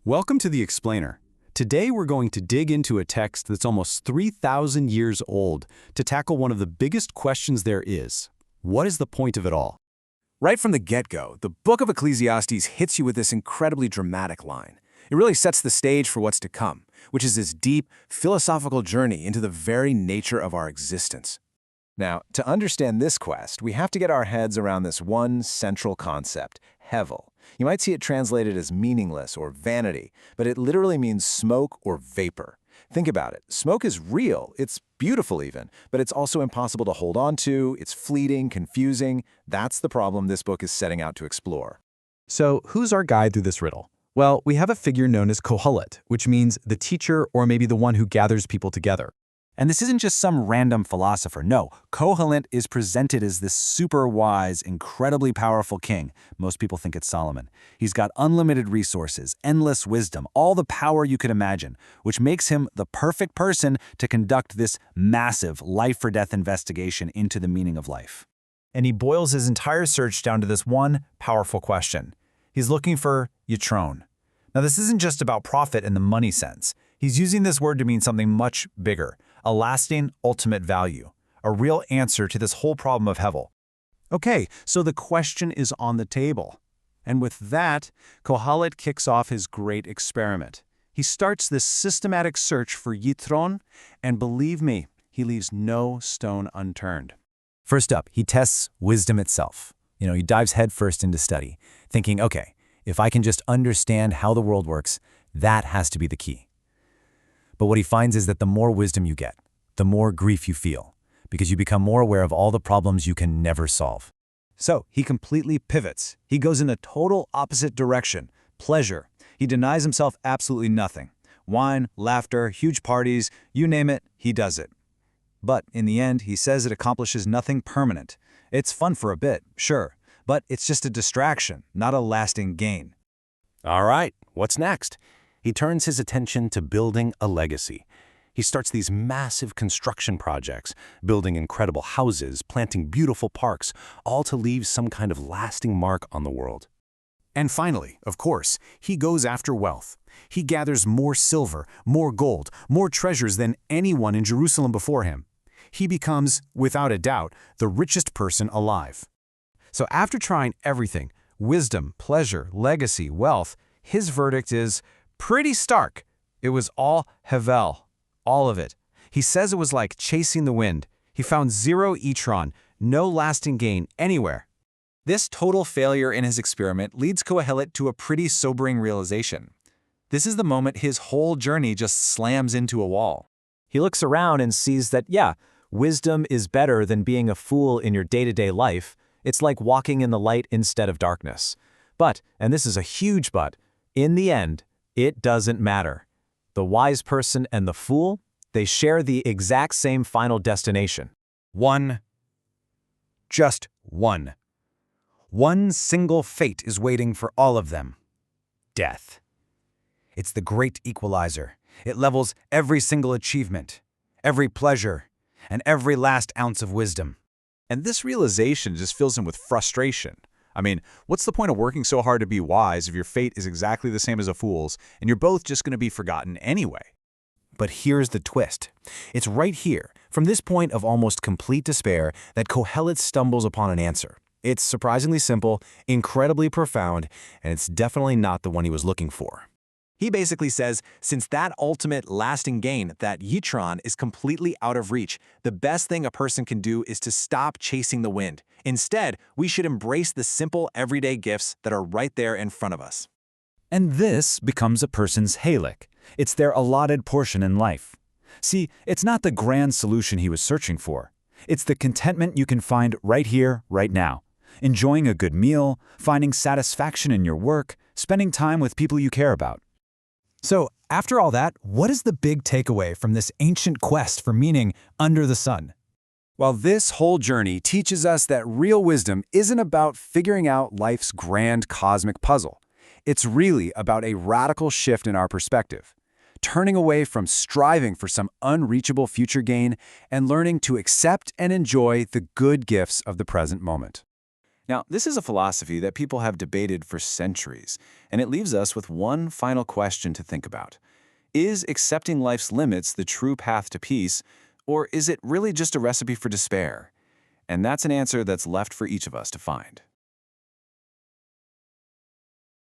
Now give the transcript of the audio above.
Welcome to the Explainer. Today we're going to dig into a text that's almost 3,000 years old to tackle one of the biggest questions there is. What is the point of it all? Right from the get-go, the book of Ecclesiastes hits you with this incredibly dramatic line. It really sets the stage for what's to come, which is this deep, philosophical journey into the very nature of our existence. Now, to understand this quest, we have to get our heads around this one central concept, hevel. You might see it translated as meaningless or vanity, but it literally means smoke or vapor. Think about it. Smoke is real, it's beautiful even, but it's also impossible to hold on to, it's fleeting, confusing. That's the problem this book is setting out to explore. So who's our guide through this riddle? Well, we have a figure known as Kohelet, which means the teacher or maybe the one who gathers people together. And this isn't just some random philosopher. No, Kohelet is presented as this super wise, incredibly powerful king. Most people think it's Solomon. He's got unlimited resources, endless wisdom, all the power you could imagine, which makes him the perfect person to conduct this massive life-or-death investigation into the meaning of life. And he boils his entire search down to this one powerful question. He's looking for yitron. Now, this isn't just about profit in the money sense. He's using this word to mean something much bigger, a lasting, ultimate value, a real answer to this whole problem of hevel. Okay, so the question is on the table. And with that, Kohelet kicks off his great experiment. He starts this systematic search for yitron, and believe me, he leaves no stone unturned. First up, he tests wisdom itself. He dives headfirst into study, thinking, okay, if I can just understand how the world works, that has to be the key. But what he finds is that the more wisdom you get, the more grief you feel, because you become more aware of all the problems you can never solve. So he completely pivots. He goes in a total opposite direction, pleasure. He denies himself absolutely nothing. Wine, laughter, huge parties, you name it, he does it. But in the end, he says it accomplishes nothing permanent. It's fun for a bit, sure, but it's just a distraction, not a lasting gain. All right, what's next? He turns his attention to building a legacy. He starts these massive construction projects, building incredible houses, planting beautiful parks, all to leave some kind of lasting mark on the world. And finally, of course, he goes after wealth. He gathers more silver, more gold, more treasures than anyone in Jerusalem before him. He becomes, without a doubt, the richest person alive. So after trying everything, wisdom, pleasure, legacy, wealth, his verdict is pretty stark. It was all hevel, all of it. He says it was like chasing the wind. He found zero yitron, no lasting gain anywhere. This total failure in his experiment leads Kohelet to a pretty sobering realization. This is the moment his whole journey just slams into a wall. He looks around and sees that, yeah, wisdom is better than being a fool in your day-to-day life. It's like walking in the light instead of darkness. But, and this is a huge but, in the end, it doesn't matter. The wise person and the fool, they share the exact same final destination. One. Just one. One single fate is waiting for all of them. Death. It's the great equalizer. It levels every single achievement, every pleasure, and every last ounce of wisdom. And this realization just fills him with frustration. I mean, what's the point of working so hard to be wise if your fate is exactly the same as a fool's, and you're both just going to be forgotten anyway? But here's the twist. It's right here, from this point of almost complete despair, that Kohelet stumbles upon an answer. It's surprisingly simple, incredibly profound, and it's definitely not the one he was looking for. He basically says, since that ultimate lasting gain, that yitron, is completely out of reach, the best thing a person can do is to stop chasing the wind. Instead, we should embrace the simple everyday gifts that are right there in front of us. And this becomes a person's halak. It's their allotted portion in life. See, it's not the grand solution he was searching for. It's the contentment you can find right here, right now. Enjoying a good meal, finding satisfaction in your work, spending time with people you care about. So, after all that, what is the big takeaway from this ancient quest for meaning under the sun? Well, this whole journey teaches us that real wisdom isn't about figuring out life's grand cosmic puzzle. It's really about a radical shift in our perspective, turning away from striving for some unreachable future gain and learning to accept and enjoy the good gifts of the present moment. Now, this is a philosophy that people have debated for centuries, and it leaves us with one final question to think about. Is accepting life's limits the true path to peace, or is it really just a recipe for despair? And that's an answer that's left for each of us to find.